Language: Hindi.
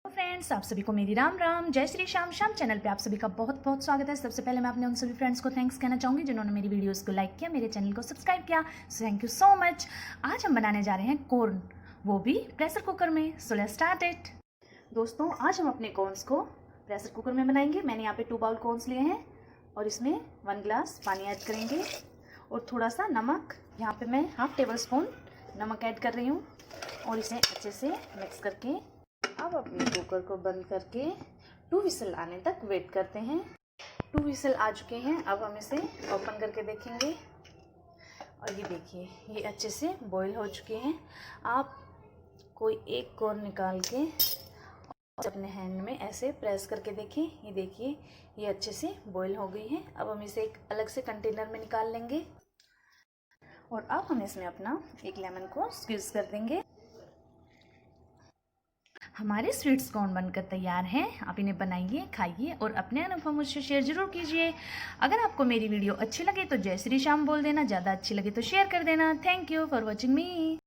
फ्रेंड्स, आप सभी को मेरी राम राम, जय श्री श्याम। श्याम चैनल पे आप सभी का बहुत बहुत स्वागत है। सबसे पहले मैं अपने उन सभी फ्रेंड्स को थैंक्स कहना चाहूँगी जिन्होंने मेरी वीडियोस को लाइक किया, मेरे चैनल को सब्सक्राइब किया। So thank you so much. आज हम बनाने जा रहे हैं कॉर्न, वो भी प्रेशर कुकर में। So let's start it. दोस्तों, आज हम अपने कॉर्न्स को प्रेशर कुकर में बनाएंगे। मैंने यहाँ पे 2 बाउल कॉर्न्स लिए हैं और इसमें 1 गिलास पानी ऐड करेंगे और थोड़ा सा नमक। यहाँ पे मैं हाफ टेबल स्पून नमक ऐड कर रही हूँ और इसे अच्छे से मिक्स करके अब अपने कुकर को बंद करके 2 विसल आने तक वेट करते हैं। 2 विसल आ चुके हैं। अब हम इसे ओपन करके देखेंगे और ये देखिए, ये अच्छे से बॉईल हो चुके हैं। आप कोई एक कॉर्न निकाल के अपने हैंड में ऐसे प्रेस करके देखें। ये देखिए, ये अच्छे से बॉईल हो गई है। अब हम इसे एक अलग से कंटेनर में निकाल लेंगे और अब हम इसमें अपना एक लेमन को स्क्वीज कर देंगे। हमारे स्वीट्स कॉर्न बनकर तैयार हैं। आप इन्हें बनाइए, खाइए और अपने अनुभव मुझसे शेयर जरूर कीजिए। अगर आपको मेरी वीडियो अच्छी लगे तो जय श्री श्याम बोल देना, ज़्यादा अच्छी लगे तो शेयर कर देना। Thank you for watching me.